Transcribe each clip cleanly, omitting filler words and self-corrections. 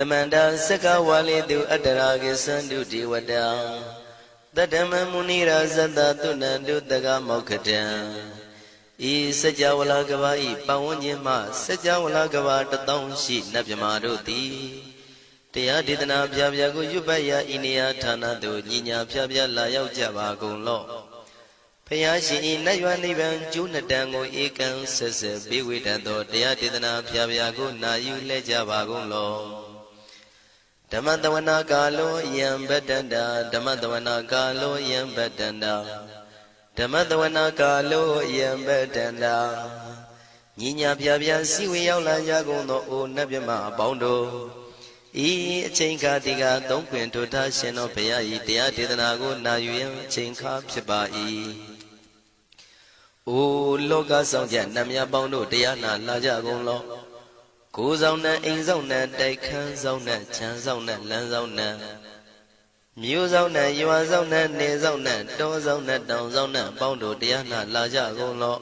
Tamanda Saka Wali do Adaragi Sandu Diwada Dadama Munira Zada Tunandu Daga Mokatan E Sajawala Gavai Pawanyama Sajawala Gava Tatong Shi Nabyamaroti Tia Didana Pyago Yubaya Inia Tana do Nina Pyabya Layao Java Gonlo Payashi Nayuani Ban Junadango Ekan Sese Biwitando Tia Didana Pyago Nayu Lejava Gonlo Damadavana Galo Yam Bedanda Damadavana Galo Yam Bedanda Damadavana Galo Yam Bedanda Nina Pyabya Siwi Yaula Yagono O Nabyama Bondo E Chinka Diga Don't Quint to Tashin of Payai Dia Didanago Nayuam Chinka Pibai O Loga Sonja Namya Bondo Diana Laja Gonlo Go zona, in zona, Dakan zona, Chan zona, Lan zona Mu zona, you are zona, Ne zona, Do zona, Down zona, Bondo Diana Laja Gonlo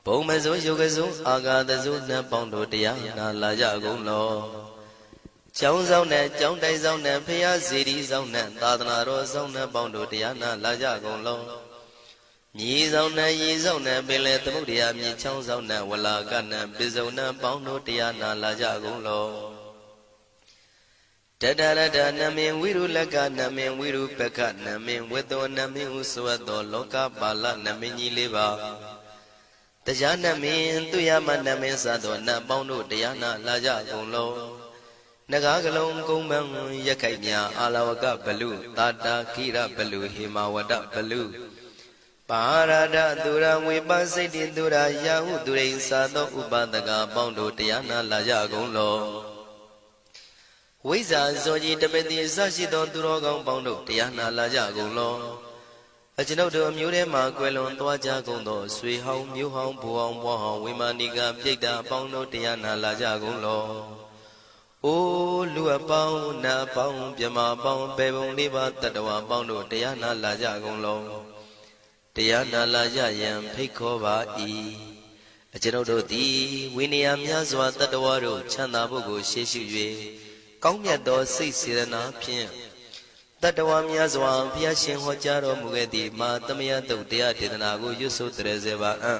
Bomazo Yogazo, Aga the Zuna, Bondo Diana Laja Gonlo Chow zona, John Day zona, Pia Zidi zona, Dadana zona, Bondo Diana Laja Gonlo Ye zona, ye zona, Bele Mudia, Mi Chow zona, Walagana, Bizona, Bondo Diana Laja Gonlo Dada Namin Wiru Laga, Namin Wiru Peka, Namin Wedo, Namin Uswado, Loka Bala, Namini Liva Tajana Min, Tuyama Namin Sado, Bondo Diana Laja Gonlo Nagagalong Kumbang Yakanya Alawaka Balu Tata Kira Balu Himawada Balu Parada Dura Wibasiti Dura Yahu Durin Sado Ubadaga Bondo Diana Laja Gonlo Wiza Zoji Tabeti Sashido Durogang Bondo Diana Laja Gonlo Ajinodo Murema Quelon Twaja Gondo Sui Hong Mu Hong Buong Wahong Wimaniga Pigda Bondo Diana Laja Gonlo O Lua Pao Na Pao Pyama Pao Pebong Liba Tatawa Bondo Diana Laja Gonlo Diana Laja Yam Pikova E Ajinodo Di Winiam Yazwa Tatawaro Chana Bogo Sheshu Kongyato Sisirana Pien Tatawam Yazwa Piashin Hojaro Mugedi Ma Tamia Dia Tidanago Yusu Trezeva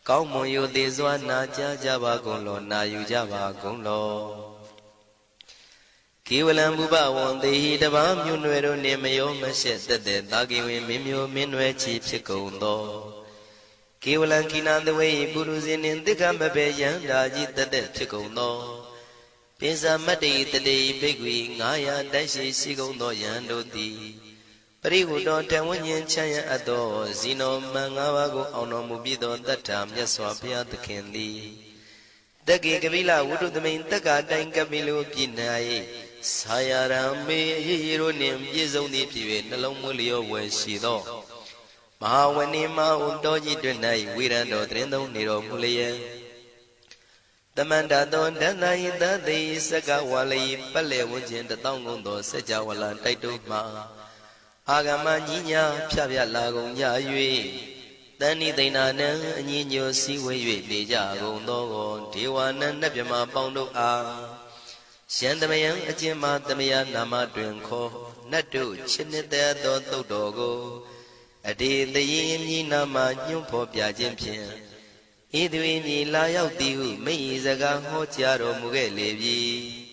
Kaumo Yu Dizwa Naja Java Gonlo Na Yu Java Gonlo Kiwalam Buba won the heat of Amunero Nemayo Mashet the Dagiwi Mimio Minwe Chief Chikondo Kiwalan Kinan the way Buruzin in the Gambabe Yandaji the dead Chikondo Pisa Mati the day Bigwi Naya Dashi Sigondo Yandodi Parigu don't tell when you Chaya Ado Zino Mangawago Ono Mubido that time Yaswapia the Kendi The Gigavila would do the main Tagada in Gavilu Pinai Sayarame Hero name Yizoni Pive Nalomulio when she do Mahawanima Undoji Dunai Wirando Trendo Niro Mulia The Mandadon Danai the day Sagawali Pale Wujin the Tongundo Sajawala Taituma Agama Nina Pavia Lago Yayui Dani Dinana Nino Siwe Deja Gondo Tiwana Nabjama Bondo A Shandamayan Ajima Damia Nama Drinko Nadu Chinita do Dogo Adi the Yin Nama Nyumpo Piajimpian Idwini Layao Tiu Meizaga Hotiaro Mugelevi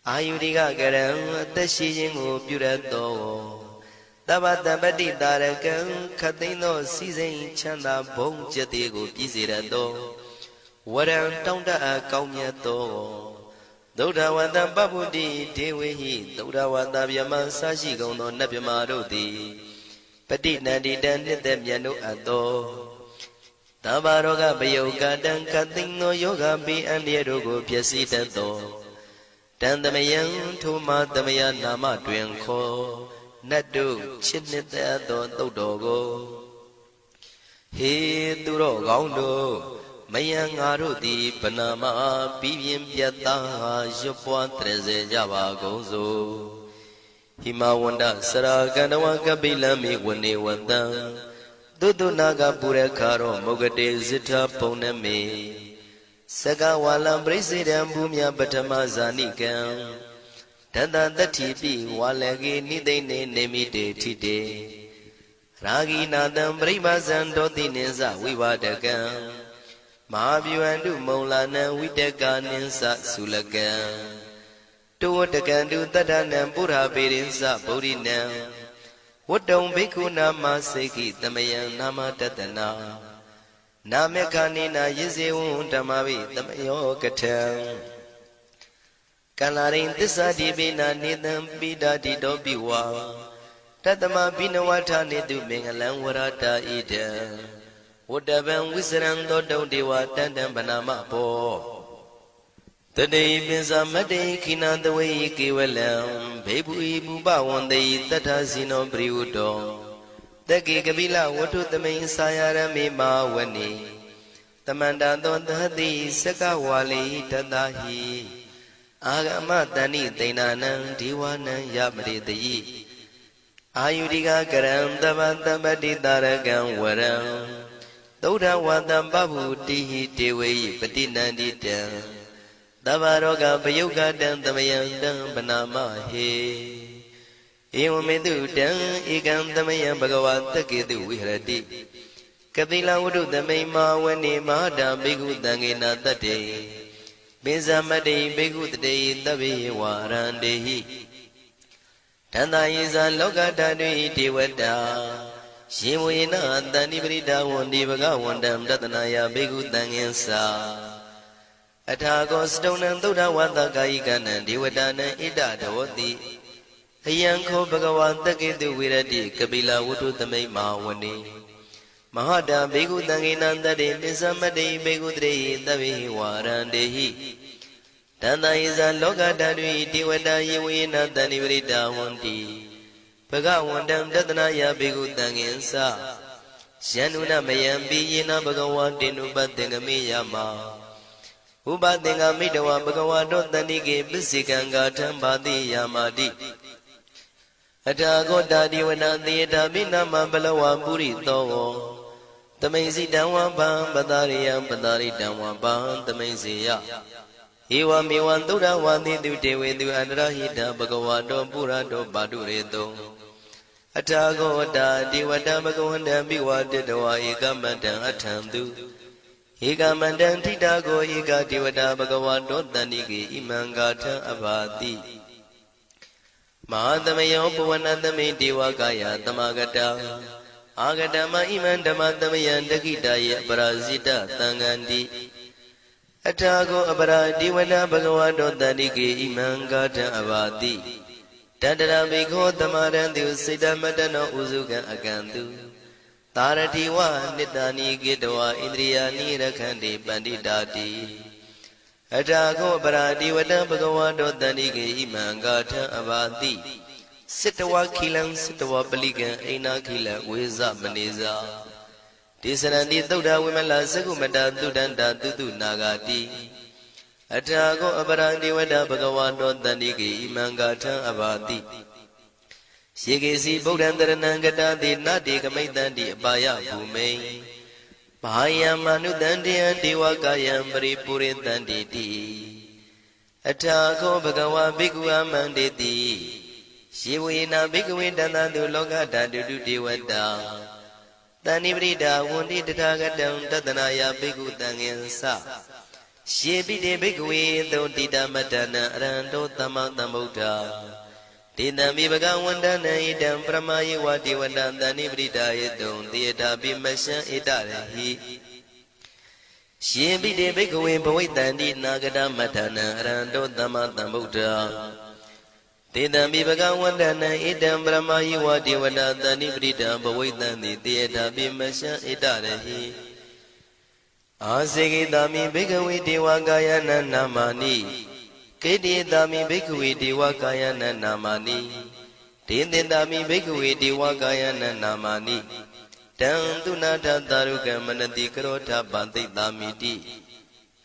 Ayudiga Garam Tashijingo Purato Tabata Badi Darakan Katino Season Chanda Bong Jatigo Pizirado Waram Tonda Kaumiato Doda Wanda Babudi Dewi Doda Wanda Yaman Sashi Gono Nabimarodi Pati Nadi Dandit Yano Ado Tabaroga Bayoga Dan Katino Yoga Bi and Yerogo Piasitato Dandamayan Tuma Damaya Nama Dwenko Nadu Chinita Dodogo He Duro Gondo Mayang Arudi Panama Pivian Piata Jopuan Treze Java Gozo Himawanda Sara Ganawa Gabilami Wani Wanda Dudu Naga Purekaro Mogade Zita Poname Saka walam presidam bumya patama zanikam Tata tatipi walagi nidene nemite tite Ragi nadam pribazan doti ninsa vivadakam Mahavyuandu maulana vidaka ninsa sulakam Tuwatakandu tadanam pura pirinsa bodhinam Wadong bhikkhu nama seki tamayam nama tatana Namekanina yizewun tamavi tamayo katam Kalarin tisa dibina nidam bidadi dobiwa Tatama binawata nidu mengalam warata ida Wadaban wisran dodong dewa tandam banama po Today binsa made kinandaway kiwalam Bebu ibu bawande tatasino briudo Dagi kabila watu tamay sayarami mawani Tamanda don dahadi sakawali tadahi Agama tani tainanang diwanang yamridayi Ayudiga karam tabadi taragang waram Dauda wadam babu dihi dewayi patinandita Tabaroga bayuga dan tamayang dan banama he Ewamedu dan ikan tamayang bagawata kitu wihradi Kapila wudu tamay mawani mahada bigu tangina tate Binsamadi bigu tate tabi warandehi Tanda isa loka tadui diwada Shimuyina tani berita wandi bagawandam datanaya bigu tanginsa Atagos donan tuda wata kaikanan diwadana ida dawati Ayanko bagawata kitu wiradi kabila wudu tamay mawani Mahada bigu tanginan tadi nisamadi bigu tri tabi warandehi Tanda isa loka tadui diwada yiwina tani berita wandi Bagawandam datanaya bigu tanginsa Syanuna mayambi yina bagawatinu batengami yama Ubadenga midawa bagawado tanike bisikanga tambadi yamadi Atago dadi wanati tabina mambalawa puri towo Tamaisi dawa bang badariya badari dawa bang tamaisiya Iwa miwan tura wadi tu dewe tu anrahita bagawado purado badureto Atago dadi wada bagawanda biwade dawa ikamatan atandu Ika mandang titago ika diwada bhagavato tanike imangata abhati Mahadamayo puvanadame devakaya tamagata Agadama imandamathamayan dakitaya parasita tangandi Atago abara diwada bhagavato tanike imangata abhati Tadara bhikho tamarantu siddhamatano usukan akantu Taratiwa nitani gidwa indriyani rakhandi panditati Atago paradi wada bhagavato tanike imangata abhati Sitawa kilang sitawa paligan aina kila weza maneza Tisanandi tuda wimala sakumata tudanda tutu nagati Atago aparadi wada bhagavato tanike imangata abhati Shikesi Bodhandaranangata de Nadi Kamaitandi Abaya Bhume Bahaya Manudandi and Diwakayam Paripurintandi Atako Bhagawa Bhikkhu Amanditi Shivina Bhikkhu Danadu Lokata Dudu Diwada Tanibrida Wundi Tatagatam Tatanaya Bhikkhu Tangensa Shibide Bhikkhu Dodita Matana Arando Tamatambuddha Tinami bagawandana idam pramayi wati wadandani bridayedon Tiyata bimasya itarahi Shibide bhikkhave bhawaitandi nagada matana Arando tamatambuddha Tinami bagawandana idam pramayi wati wadandani bridayedon Tiyata bimasya itarahi Asikitami bhikkhave devakayana namani Kedi dami bhikkhave devakayana namani Tindindami bhikkhave devakayana namani Tantuna taruka manati karota banti damiti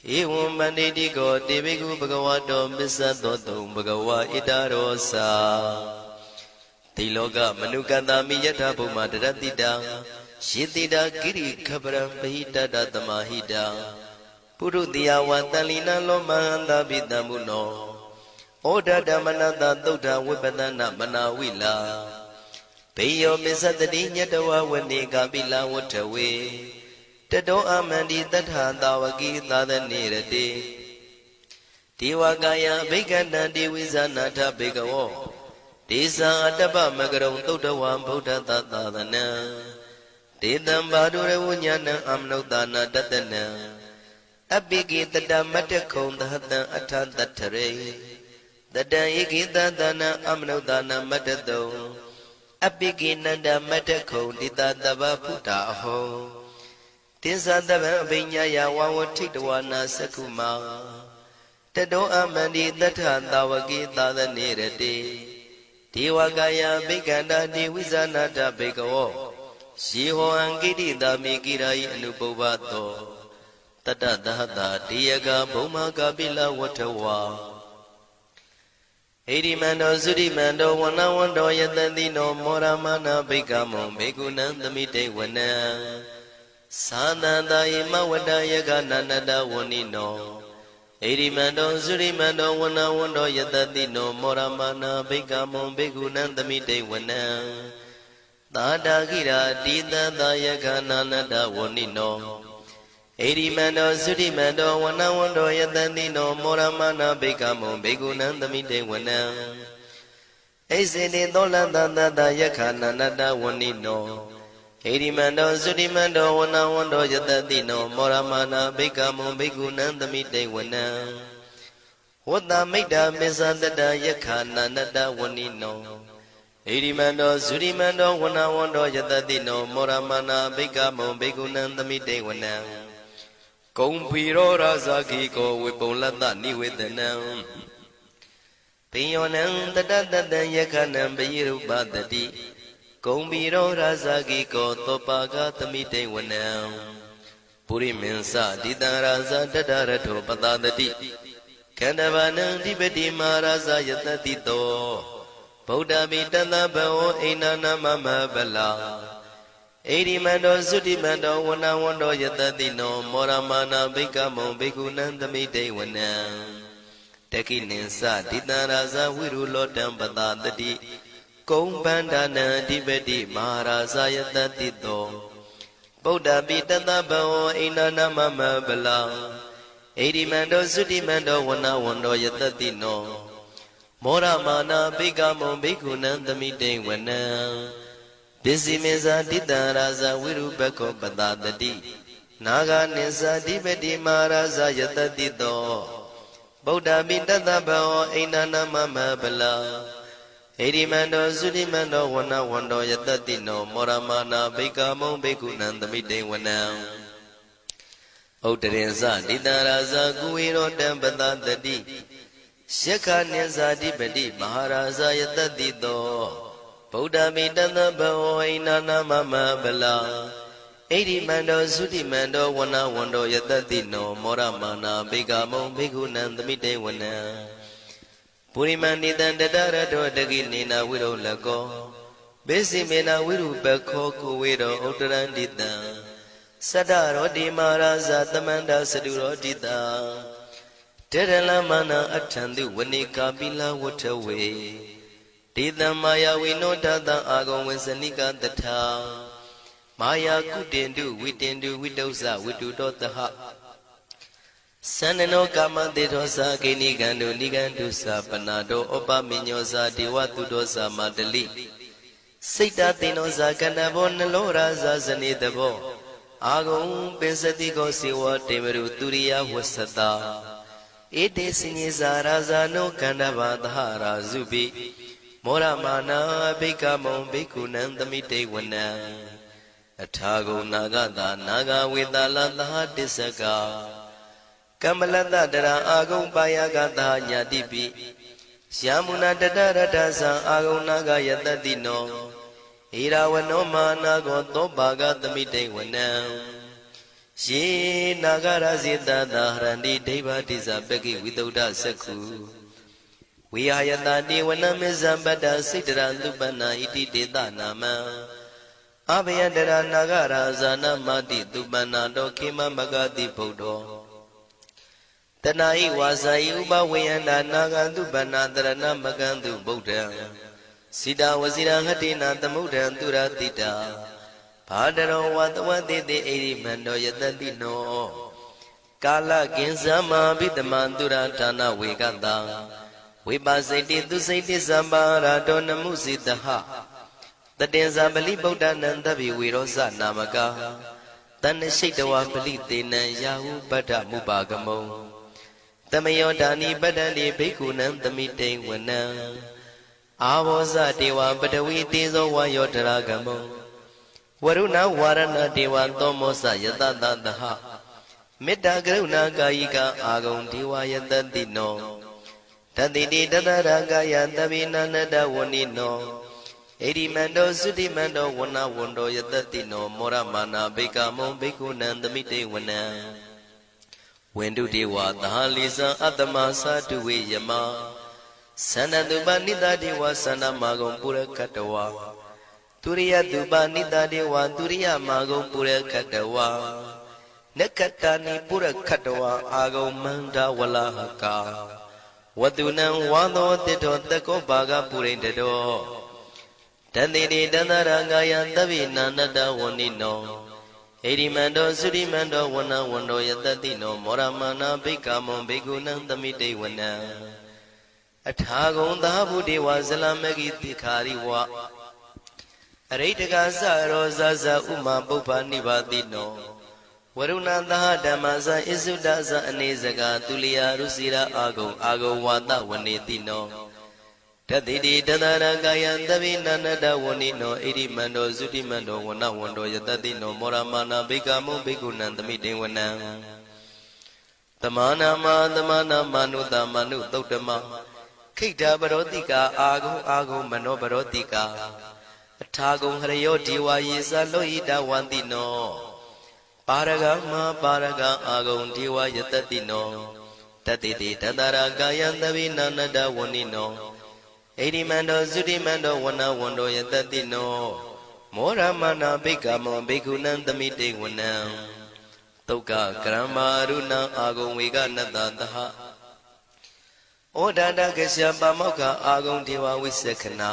Evam banditi ko devikku bhagavato bisadoto bhagava itarosa Tiloka manukatami yatha bhuma daratita Shitita kiri khaparam bahita datamahita ပုရုတိယဝတန်လီနလောမဟန္တာပိတံမုနောဩဒဓမ္မနတသုဒ္ဓဝိပဒနာမနာဝိလာဘေယောမစ္ဆတတိညတဝဝနေကပိလဝတ္ထဝေတတောအမန္တိတထသာဝကိသာသနေရတိဒေဝကာယဘိက္ခဏံဒေဝိဇာနာထဘေကဝောဒေဇာအတ္တပမကရုံသုဒ္ဓဝံဗုဒ္ဓသာသနံဒေတံဘာဒုရဝဉာဏံအမနုဿာနာတတနံအပိကိတတမတ္တခုံသဟတံအထတထရေတတံဧကိတသနံအမနုဿာနာမတ္တတုံအပိကိနန္ဒမတ္တခုံတိတတဗ္ဗဖုတာအဟောတင်္ဇာတဗံအဘိညာယဝဝထိတဝနာသက္ခုမာတတောအမန္တိတထသာဝကိသာသနေရတိဒေဝကာယဘိက္ခန္တာဒေဝိဇာနာတဘေကဝောယေဟောအံကိတိတာမေကိရာယအနုပုဗ္ဗသောတတသဟတာတေယကဘုံမကပိလဝတ္ထဝါဣရိမန္တောသုရိမန္တောဝနဝန္တောယတတိနောမောရမနာဘိက္ခမောဘေကုဏံသမိတေဝနံသာသန္တာယမဝတ္တယကနန္တဝဏိနောဣရိမန္တောသုရိမန္တောဝနဝန္တောယတတိနောမောရမနာဘိက္ခမောဘေကုဏံသမိတေဝနံသာတာခိရာတိတံသာယကနန္တဝဏိနောဣရိမန္တောသုရိမန္တောဝနဝန္တောယတတိနောမောရမနာဘိက္ခမောဘေကုဏံသမိတေဝနံဣစေတိသောလတတတယခနန္တဝဏိနောဣရိမန္တောသုရိမန္တောဝနဝန္တောယတတိနောမောရမနာဘိက္ခမောဘေကုဏံသမိတေဝနံဝတ္တမိတ္တမေဇတတယခနန္တဝဏိနောဣရိမန္တောသုရိမန္တောဝနဝန္တောယတတိနောမောရမနာဘိက္ခမောဘေကုဏံသမိတေဝနံကုံဖီရောရာဇာခိကောဝေပုံလတ္တနိဝေဒနံပိယောနံတတတတံယခနံပယိရုပတတိကုံဖီရောရာဇာခိကောသောပါကသမိတေဝနံပုရိမင်းစတိတံရာဇာတတရထောပတတတိခန္ဓဗာနံဓိပတိမာရာဇာယတတိတောဗုဒ္ဓပိတသဗ္ဗဝောအိနာနာမမဗလာဣရိမန္တောသုတိမန္တောဝနဝန္တောယတတိနောမောရမနာဘိက္ခမောဘေကုဏံသမိတေဝနံတခိနိသတိတံရာဇဝိရုလောတံပတတတိကုံပန္ဒနာအဓိပတိမဟာရာဇယတတိတောဗုဒ္ဓပိတသဗ္ဗဝောအိနာနာမမဗလာဣရိမန္တောသုတိမန္တောဝနဝန္တောယတတိနောမောရမနာဘိက္ခမောဘေကုဏံသမိတေဝနံပစ္စည်းမေဇာတိတံရာဇဝိရုပခောပတတတိနာဂနိသတိပတိမဟာရာဇယတတိတောဗုဒ္ဓပိတသဗ္ဗဝောအိနာနာမမဗလာဣရိမန္တောသုတိမန္တောဝနဝန္တောယတတိနောမောရမနာဘိက္ခမောဘေကုဏံသမိတေဝနံဥတ္တရင်စတိတံရာဇကုဝေရောတံပတတတိယက္ခနိသတိပတိမဟာရာဇယတတိတောဗုဒ္ဓမိတသဗ္ဗဝောအိနာနာမမဗလာဣရိမန္တောသုတိမန္တောဝနဝန္တောယတတိနောမောရမနာဘိက္ခမောဘေကုဏံသမိတေဝနံပုရိမဏိတံတတရတောတကိနေနာဝိရောလကောဘေစီမေနာဝိရုပခောကုဝေရောဥတ္တရန္တိတံသတ္တရောတိမာရာဇသမန္တသတုရောတိတံတေရလမနာအထံတုဝနေကာပိလဝတ္ထဝေဒေတံမာယာဝိနောတတံအာဂုံဝေစနိကတထာမာယာကုတင်တုဝိတင်တုဝိတုဇဝိတုတောတဟသန္နနောကာမတေသောသာကိနိကံတုနိကံတုသာပနာတောဩပမိညောသာဒေဝတုတောသာမတလိစိတ်တသေနောသာကဏဘောနလောရာဇာဇနေတဘောအာဂုံပင်စတိကောစေဝတေမရုတုရိယဝဆတာဧတေစညေဇာရာဇာနောကန္တဘာသဟရာဇုပိမောရမနာဘိက္ခမောဘိက္ခုနံသမိတေဝနံအထာဂုံနာဂတာနာဂဝေတလသဟတစ္စကကမ္မလတ္တတရာအာဂုံပါယကတာညာတိပိယမုနာတတရတ္တသံအာဂုံနာဂယတတိနောဣရာဝနောမာနာကောသောပါကသမိတေဝနံယေနာဂရဇိတသာဟရန္တိဒိဗ္ဗတိဇပကိဝိသုဒ္ဓသက္ခုဝိဟာယတတိဝနမေဇံပတ္တစိတရံသူပ္ပနာဣတိတေသနာမံအဘယတရနာဂရာဇာနမတိသူပ္ပနာတောခေမမဂတိဗုဒ္ဓော တဏှာဤဝါစာဤဥပဝေယန္တာနာဂန္တုဗန္နာတရဏမကန္တုဗုဒ္ဓံစိတာဝစီရဟတိနာသမုဒ္ဒံသူရတိတာဘာတရောဝတဝတိတိဣရိမန္တောယတတိနောကာလကင်္စမဘိတမံသူရဌာနဝေကတံဝိပါစိတိသူစိတိသမ္ပါရာတောနမှုစိတဟတတင်္ဇာပလိဗုဒ္ဓနံသဗ္ဗေဝေရောဇနာမကာတဏ္ဏရှိတဝါပလိတေနံယာဟုပတ္ထမုပါကမုံသမယောဒါနိပတ္တတိဘိက္ခုနံသမိတိဝနံအာဘောဇတေဝပတဝီတေဇောဝါယောတရာကမုံဝရုဏဝါရဏတေဝသောမောဇယတတသဟမေတ္တာကရုဏာကာယိကအာဂုံဒေဝယတတိနောတတိတိတတရာကာယသဗ္ဗေနန္တဝဏိနောဣရိမန္တောသုတိမန္တောဝဏဝန္တောယတတိနောမောရမာနာဘိကမုံဘိက္ခုနံသမိတေဝနံဝန္တုတေဝသဟလိဇံအတ္တမသာတုဝေယမသန္တတုပနိတတေဝသန္တမာဂုံပုရခတဝါသူရိယတုပနိတတေဝသူရိယမာဂုံပုရခတဝါနက္ခတနိပုရခတဝါအာဂုံမန္တဝလဟကာဝတုနံဝါသောတိတောတကောဘာဂပုရိန္တတောတတိတိတန္တရာကာယသဗ္ဗေနန္တဝဏိနောဣရိမန္တောသုရိမန္တောဝဏဝန္တောယတတိနောမောရမာနာဘိက္ခမုံဘိက္ခုနံသမိတေဝနံအထာဂုံသာဗုဒေဝဇလမဂိတိခာရိဝအရိတကသရောဇဇဥမာပုပ္ပနိဗ္ဗာတိနောဝရုဏသဟဓမ္မဇဣစုဒဇအနေစကာသူလျာရုစီရာအာဂုံဝါတဝနေတိနောတတိတိတတရကာယသဗ္ဗေနန္တဝဏိနောဣရိမန္တောသုတိမန္တောဝဏဝန္တောယတတိနောမောရမာနာဘိက္ခမုံဘိက္ခုနံသမိတေဝနံသမာနာမနုတမနုသုတ်တမခိတ္တပရောတိကာအာဂုံမနောပရောတိကာအထာဂုံဟရယောဒီဝါယေသလောဟိတဝန္တိနောပါရဂမပါရဂအာဂုံဒီဝါယတတိနောတတိတိတတရာကာယသဗ္ဗေနန္တဝဏိနောဣရိမန္တောသုတိမန္တောဝဏဝန္တောယတတိနောမောရမနာဘိက္ခမောဘိက္ခုနံသမိတေဝနံသုက္ကကရမရုဏအာဂုံဝေကနတသဟဩဒန္တကရှပါမောက္ခအာဂုံဒေဝဝိသခနာ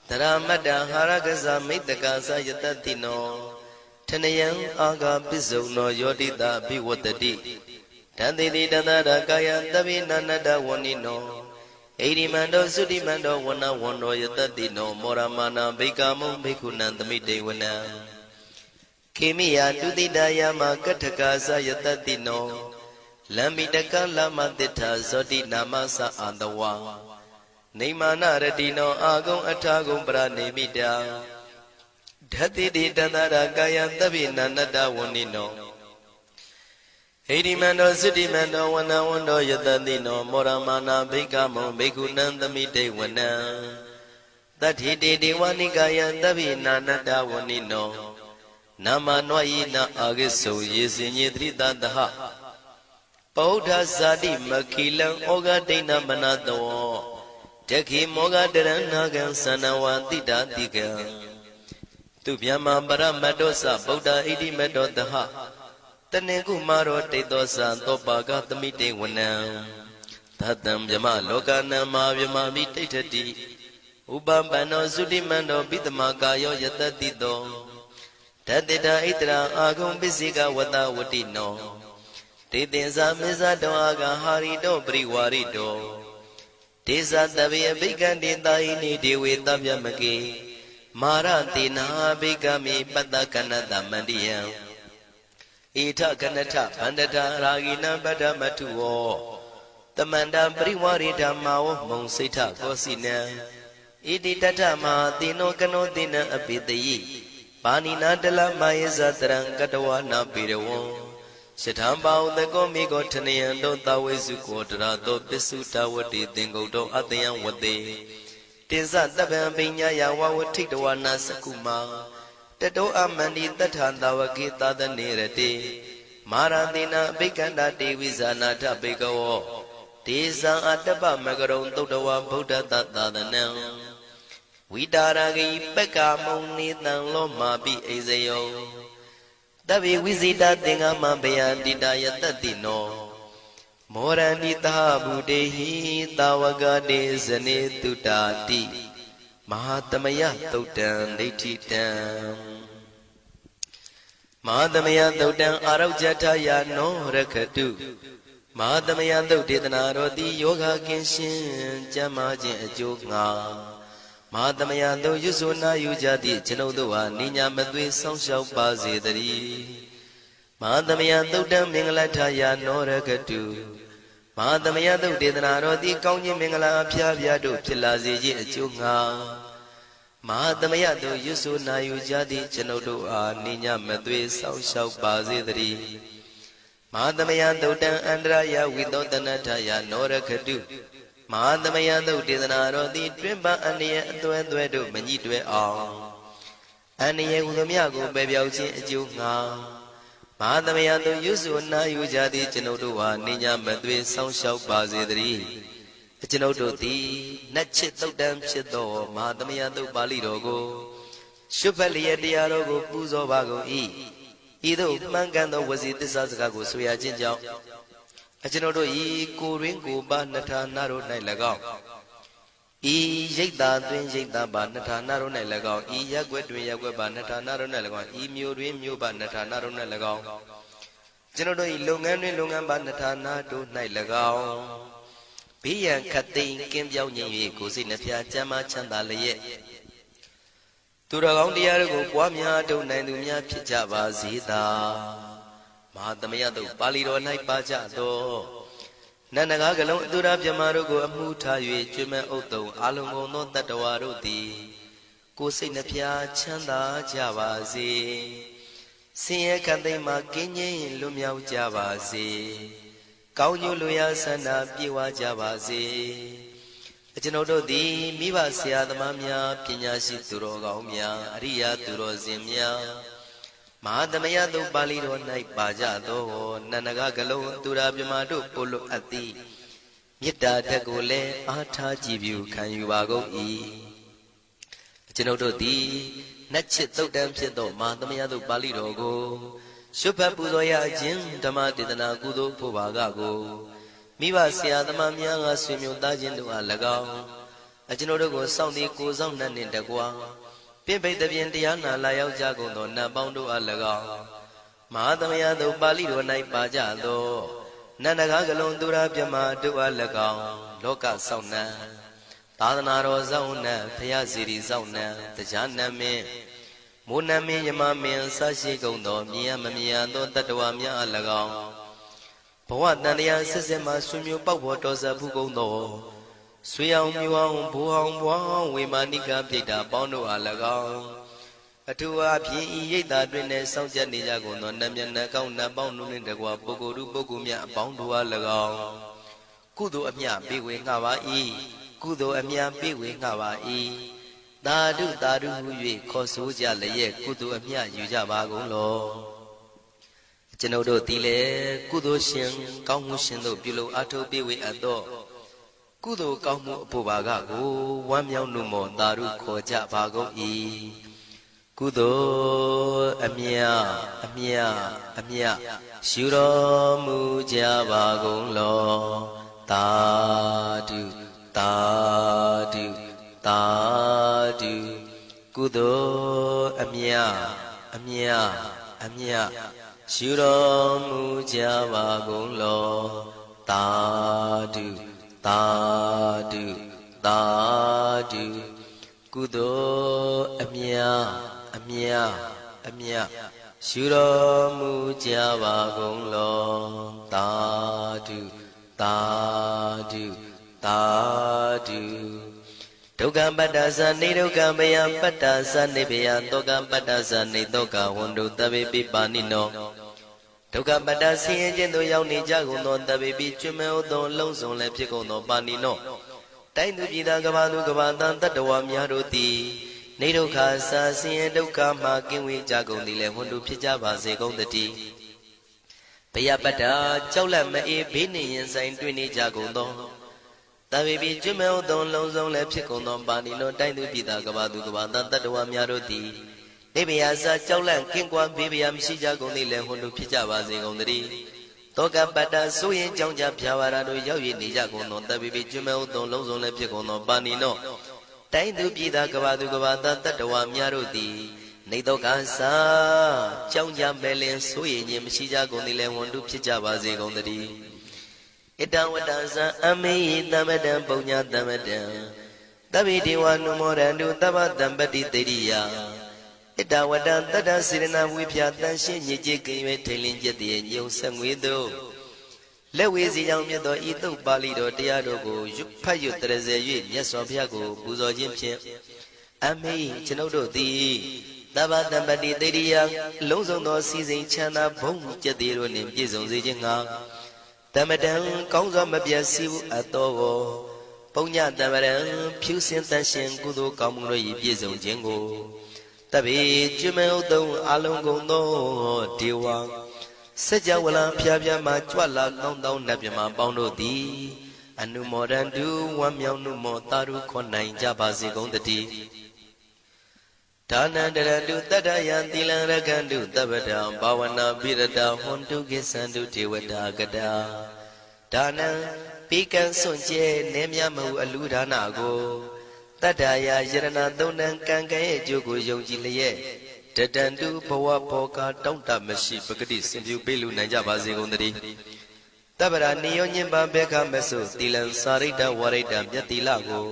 တရမတ္တဟာရကဇမိတ္တကာသယတတိနောထနယံအာဂပစ္စုံနောယောတိတာဘိဝတ္တိတံတိတိတတရကာယသဗ္ဗေနန္တဝဏိနောဣရိမန္တောသုတိမန္တောဝဏဝန္တောယတတိနောမောရမာနာဘိက္ခမုံဘိက္ခုနံသမိတေဝနံခေမိယတုတိတယမကထကာသယတတိနောလမ္မိတကလမတိထာဇောတိနာမသအာတဝါနေမာနရတိနောအာဂုံအထာဂုံပရနေမိတာဓတိတိတန္တရာကာယသဗ္ဗေနန္တဝဏိနောဣရိမန္တောသုတိမန္တောဝဏဝန္တောယတတိနောမောရမာနာဘိက္ခမုံဘိက္ခုနံသမိတေဝနံတတိတိဒေဝနိကာယသဗ္ဗေနန္တဝဏိနောနာမနွယိနအာဂိစုယေစင်ညေတိတတဟပောဓဇာတိမခိလံဩဃဒိဏမနတောတခိမောဃတရဏကံသနဝတိတာတိကံသူဗျမပရမတ္တောသဗုဒ္ဓဣတိမတ္တောတဟတနေကုမာရောတေသောသသောပါကသမိတေဝနံသတံဗျမလောကနံမာဗျမမိတိဋ္ဌတိဥပပန္နောသုတိမန္တောပိတမကာယောယတတိတောတတေတာဣတရာအာဂုံပစ္စေကဝတဝတိနောတေတင်္ဇာမေဇတောအာဂဟာရိတောပရိဝါရိတောဒေဇတဗေအဘိက္ခံတေတာဟိနိဒေဝေတဗျမကေမာရတေနာဘိက္ခမေပတ္တကနတမန္တိယံဣထကနထဗန္တတာရာဂိနံပတ္တမထုဝောတမန္တပရိဝါရိဓမ္မာဝမုံစိဋ္ဌကောစီနံဣတိတထမဟာတိနောကနောတိနံအပိတယိပါဏိနာတလမယေဇတရံကတဝနာပေရဝံရှထံပါဥတကောမိကောထနယံတောတဝေစုကောတရာတောပစ္စုတဝတိသင်္ကုတ်တောအတယံဝတေတင်္စတပံပိညာယဝဝထိတဝနာစကုမာတတောအမန္တိတထံတဝကေသာသနေရတေမာရတိနာအဘိက္ခန္တာတေဝိဇာနာထဘေကဝောဒေဇံအတ္တပမကရုံသုတ္တဝဗုဒ္ဓတသာသနံဝိတာရဂိပက္ခမုံနေတံလောမာပိအိဇယောတဗ္ဗေဝိဇိတသင်္ဃမဘယန္တိတာယတတိနော မောရဏိတာဗုတေဟိတာဝကတေဇနေတုတာတိမဟာသမယသုတ်တံဒိဋ္ဌိတံမဟာသမယသုတ်တံအာရုဇ္ဇထယာနောရခတုမဟာသမယသုတ်ဒေသနာတော်သည်ယောဂကင်းရှင်းကျမ်းမာခြင်းအကျိုးငှာမဟာသမယသုတ်ရွတ်ဆိုနာယူကြသည့်ကျွန်ုပ်တို့ဟာနိညာမသွေဆောင်းလျှောက်ပါစေတည်းမဟာသမယသုတ်တံမင်္ဂလထယာနောရခတုမဟာသမယသုတ်ဒေသနာတော်သည်ကောင်းခြင်းမင်္ဂလာအဖျားဖျားတို့ဖြစ်လာစေခြင်းအကျိုးငှာမဟာသမယတို့ရွတ်ဆိုနာယူကြသည့်ကျွန်ုပ်တို့အားနိညာမသွေဆောင်းလျှောက်ပါစေတည်းမဟာသမယသုတ်တံအန္တရာယဝိသောတနထယာနောရခတုမဟာသမယသုတ်ဒေသနာတော်သည်တွင်ပန်းအန္တရာယ်အသွဲသွဲတို့မညှိတွဲအောင်အန္တရာယ်ဟူသည်မြကိုပယ်ပြောက်ခြင်းအကျိုးငှာမဟာသမယတို့ရွတ်ဆိုနာယူကြသည့်ကျွန်ုပ်တို့ဟာနိညာမသွေဆောင်းလျှောက်ပါစေတည်းကျွန်ုပ်တို့သည်နတ်ချစ်သုတ်တံဖြစ်သောမဟာသမယသုတ်ပါဠိတော်ကိုရှုဖတ်လျက်တရားတော်ကိုပူဇော်ပါကုန်၏ဤသို့မှန်ကန်သောဝစီသစ္စာစကားကိုဆိုရခြင်းကြောင့်ကျွန်ုပ်တို့ဤကိုရင်းကိုပါနှထာနာတို့၌၎င်းဤရိတ်တာတွင်ရိတ်တာပါနှထာနာတို့၌၎င်းဤရက်ွက်တွင်ရက်ွက်ပါနှထာနာတို့၌၎င်းဤမျိုးတွင်မျိုးပါနှထာနာတို့၌၎င်းကျွန်ုပ်တို့ဤလုပ်ငန်းတွင်လုပ်ငန်းပါနှထာနာတို့၌၎င်းဘေးရန်ခတ်သိမ်းကင်းပြောင်းခြင်း၍ကိုယ်စိတ်နှဖျားကျမ်းမာချမ်းသာလျက်သူတော်ကောင်းတရားတို့ကိုပွားများထုတ်နိုင်သူများဖြစ်ကြပါစေသာမဟာသမယသုတ်ပါဠိတော်၌ပါကြသောနန္ဒကားကလုံးအတုရပြမတို့ကိုအမှုထား၍ကျွမ်းမဲ့ဥတုံအာလုံကုန်သောတတ္တဝါတို့သည်ကိုယ်စိတ်နှဖျားချမ်းသာကြပါစေဆင်းရဲခတ်သိမ်းမှကင်းငြိမ်းလွတ်မြောက်ကြပါစေကောင်းကျိုးလိုရာဆန္ဒပြေဝကြပါစေကျွန်ုပ်တို့သည်မိဘဆရာသမားများပညာရှိသူတော်ကောင်းများအရိယာသူတော်စင်များမဟာသမယသုတ်ပါဠိတော်၌ပါကြသောနန္ဒကကလုံးသူရာပြမတို့ပို့လို့အပ်သည်မေတ္တာတက်ကိုလည်းအားထားကြည်ပြုခံယူပါကုန်၏ကျွန်ုပ်တို့သည်နတ်ချစ်သုတ်တံဖြစ်သောမဟာသမယသုတ်ပါဠိတော်ကိုရှုဖတ်ပူဇော်ရခြင်းဓမ္မဒေသနာကုသိုလ်ဖို့ပါကကိုမိဘဆရာသမားများကဆွေမျိုးသားချင်းတို့အား၎င်းကျွန်ုပ်တို့ကိုစောင့်တည်ကိုစောင့်နှံ့နှင့်တကွာပြင့်ပိတ်သဖြင့်တရားနာလာရောက်ကြကုန်သောနတ်ပေါင်းတို့အား၎င်းမဟာသမယသုတ်ပါဠိတော်၌ပါကြသောနန္ဒကားကလုံးသူရာပြမတို့အား၎င်းလောကစောင့်နှံသာသနာတော်စောင့်နှံဖရာစီရီစောင့်နှံတရားနတ်မင်းမိုးနမင်းယမမင်းဆရှိကုန်သောမြင်ရမမြင်ရသောတတ္တဝါများအား၎င်းဘဝတန်တရားဆက်ဆက်မှဆွေမျိုးပေါက်ဖို့တော်ဆက်ဖူးကုန်သောဆွေအောင်မျိုးအောင်ဘိုးအောင်ဘွားဝေမာနိကပြိတ္တာပေါင်းတို့အား၎င်းအထူးအားဖြင့်ဤရိတ်တာတွင်နဲ့စောင့်ကြနေကြကုန်သောနတ်မြတ်နတ်ကောင်းနတ်ပေါင်းတို့နှင့်တကွာပုဂ္ဂိုလ်တို့ပုဂ္ဂိုလ်များအပေါင်းတို့အား၎င်းကုသိုလ်အမြပေးဝေငှပါ၏ကုသိုလ်အမြပေးဝေငှပါ၏သာဓုသာဓုဟု၍ခေါ်ဆိုကြလျက်ကုသိုလ်အမြယူကြပါကုန်လောကျွန်ုပ်တို့သည်လည်းကုသိုလ်ရှင်ကောင်းမှုရှင်တို့ပြုလုပ်အားထုတ်ပေးဝေအပ်သောကုသိုလ်ကောင်းမှုအဖို့ပါကကိုဝမ်းမြောက်နှုတ်မောသာဓုခေါ်ကြပါကုန်၏ကုသိုလ်အမြအမြအမြရှုတော်မူကြပါကုန်လောသာဓုသာဓုသာဓုကုသိုလ်အမြအမြအမြရှုတော်မူကြပါကုန်လောသာဓုသာဓုသာဓုကုသိုလ်အမြအမြအမြရှုတော်မူကြပါကုန်လောသာဓုသာဓုသာဓုဒုက္ခပတ္တသနေဒုက္ခမယပတ္တသနေဘယတောကပတ္တသနေတောကဝန္တုတဗေပိပါဏိနောဒုက္ခပတ္တဆင်းရဲခြင်းသို့ရောက်နေကြကုန်သောတဗေပိကျွမ်းမဲ့သောလုံးစုံလည်းဖြစ်ကုန်သောပါဏိနောတိုင်းသူပြည်သားကဘာသူကဘာတန်တတ္တဝါများတို့သည်နေဒုက္ခစာဆင်းရဲဒုက္ခမှကင်းဝေးကြကုန်သည်လည်းဝန္တုဖြစ်ကြပါစေကုန်တည်းဘယပတ္တကြောက်လန့်မအေးဘေးနှင့်ရင်ဆိုင်တွေ့နေကြကုန်သောတဗေပိကျွမ်းမဲ့သောလုံးစုံလည်းဖြစ်ကုန်သောပါဏိနောတိုင်းသူပြည်သားကဘာသူကဘာတန်တတ္တဝါများတို့သည်နေဘယစာကြောက်လန့်ကင်းကွာဘေးဘယမရှိကြကုန်သည်လည်းဝန္တုဖြစ်ကြပါစေကုန်တည်း တောကပတ္တဆိုရင်ကြောင့်ကြဖြာပါရတို့ရောက်ရည်နေကြကုန်သောတပ်ပိပိကျွမဲဥသောလုံးစုံလည်းဖြစ်ကုန်သောပါဏိနောတိုင်းသူပြည်သားကဘာသူကဘာသားတတ္တဝါများတို့သည်နေတော့ကစားကြောင့်ကြမဲ့လင်ဆိုရင်ခြင်းမရှိကြကုန်သည်လည်းဝန်တုဖြစ်ကြပါစေကုန်သတည်းဣတံဝတ္တဇံအမေယတမ္ပတံပုညတမ္ပတံတဗိဒေဝနုမောရန္တုတဗ္ဗတံပတိတေရိယဣတဝတ္တတတ္တစေရနာဝိဖြာတန်ရှင်းညစ်ကြေးကင်၍ထိန်လင်းကျက်တည်းညုံဆက်ငွေတို့လက်ဝေစီကြောင့်မြတ်သောဤသုတ်ပါဠိတော်တရားတော်ကိုဖတ်ရွတ်တရစေ၍မြတ်စွာဘုရားကိုပူဇော်ခြင်းဖြင့်အမေကျွန်ုပ်တို့သည်တဗ္ဗတံပတိတေရိယလုံးစုံသောစီစဉ်ချမ်းသာဘုံကျက်တည်းတို့နှင့်ပြည့်စုံစေခြင်းငှာတမတံကောင်းစွာမပြတ်စီဘူးအတော်ကိုပုညတမရံဖြူစင်တန်ရှင်ကုသိုလ်ကောင်းမှုတို့၏ပြည့်စုံခြင်းကိုတပိကျွမဲဥတုံအလုံးကုန်သောဒေဝစัจ java လံဖျားဖျားမှာကြွလာကောင်းသောနတ်မြမပေါင်းတို့သည်အနုမောဒန္တုဝမ်းမြောက်နှုမောတာရုခွန်နိုင်ကြပါစေကုန်တည်းဒါနန္တရတုတတ္တယံသီလံရကန္တုတပ္ပတံဘာဝနာပိရတဟွန်တုကိသန္တုဒေဝတာကတာဒါနံပိကံစွန့်ကျဲနေမြမဟုအလူဒါနကိုတတ္တယာယရဏသုံးတန်ကံကံရဲ့အကျိုးကိုယုံကြည်လျက်တတန္တုဘဝဘောကတောင့်တမရှိပဂတိစင်ပြုပေးလူနိုင်ကြပါစေကုန်သတည်းတပ္ပရာနိယောညင်ပါဘေခမဆုသီလံစာရိတ္တဝရိတ္တမြတ်တိလကို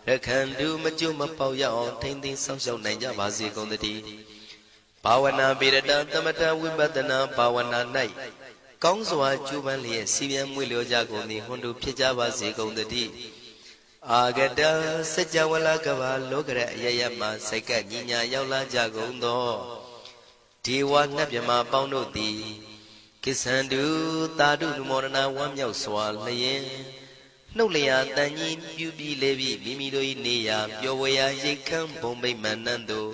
ရခန္တုမကျွမပေါရအောင်ထိမ့်သိမ်းဆောင်ရှောက်နိုင်ကြပါစေကုန်သတည်းဘာဝနာပိရတသမထဝိပဿနာဘာဝနာ၌ကောင်းစွာကျူးပန်းလျက်စီပြန်မွေလျောကြကုန်သည်ဟွန်တုဖြစ်ကြပါစေကုန်သတည်းအာဂတစัจ java လကဘာလောကရအယယမစိတ်ကညညာရောက်လာကြကုန်သောဒေဝနတ်မြမပေါင်းတို့သည်ကိသန္တုတာတုနုမောဒနာဝမ်းမြောက်စွာလျင်နှုတ်လျာတန်ကြီးပြူပြီးလေပြီးမိမိတို့၏နေရာပျော်ဝေရာရိတ်ခမ်းဘုံမိတ်မန္တန်တို့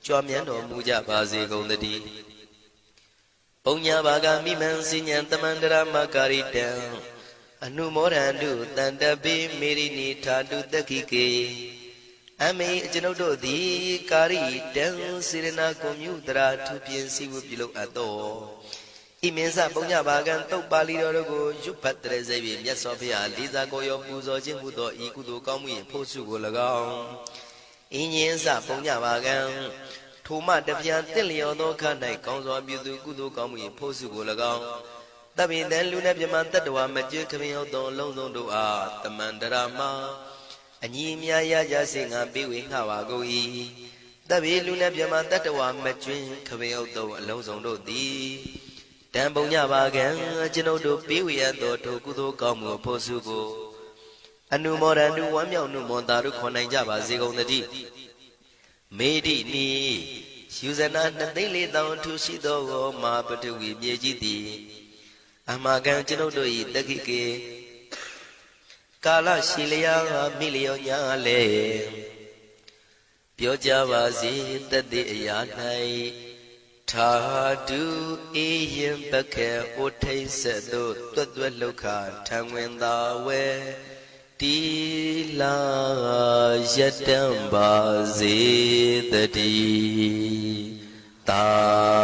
ကြွားမြန်းတော်မူကြပါစေကုန်သတည်းပုညဘာဂမိမံစိညာတမန္တရမကာရိတံအနုမောဒန္တုတန္တပိမေရိနိထာတုတက္ခိကေအမေကျွန်ုပ်တို့သည်ကာရိတံစေရနာကွန်မြူတရာထူပြင်းစီဝပြုလုပ်အပ်သောဣမင်းစပုညဘာဂံတုတ်ပါဠိတော်တို့ကိုရွတ်ဖတ်တရစေပြီးမြတ်စွာဘုရားလေးစားကိုရောပူဇော်ခြင်းဟူသောဤကုသိုလ်ကောင်းမှု၏ဖို့စုကို၎င်းဣညင်းစပုညဘာဂံထိုမှတပြားတင့်လျော်သောခ၌ကောင်းစွာပြုသူကုသိုလ်ကောင်းမှု၏ဖို့စုကို၎င်းတပိတံလူနဲ့ပြမတတ္တဝါမကျွခမင်းဟုတ်သောလုံးစုံတို့အားတမန္တရာမအညီအများရကြစေငါပေးဝေငှပါကုန်၏တပိလူနဲ့ပြမတတ္တဝါမကျွခမင်းဟုတ်သောအလုံးစုံတို့သည်တံပုံညပါကံကျွန်ုပ်တို့ပေးဝေရသောထိုကုသိုလ်ကောင်းမှုဖို့စုကိုအနုမောဒန္တုဝမ်းမြောက်နှုမောတာတို့ခွန်နိုင်ကြပါစေကုန်သတည်းမေတိနိယူဇနာ2,400,000ထူရှိသောမာပတဝီမြေကြီးသည်အမကံကျွန်ုပ်တို့၏တက္ခိကေကာလရှိလျာမိလျောညာလေပြောကြပါစေတတ်တဲ့အရာ၌ထာတုအေယံပခေဩထိတ်ဆက်သို့တွတ်တွတ်လောက်ခထံဝင်သာဝဲတီလာယတံပါစေတတိတာ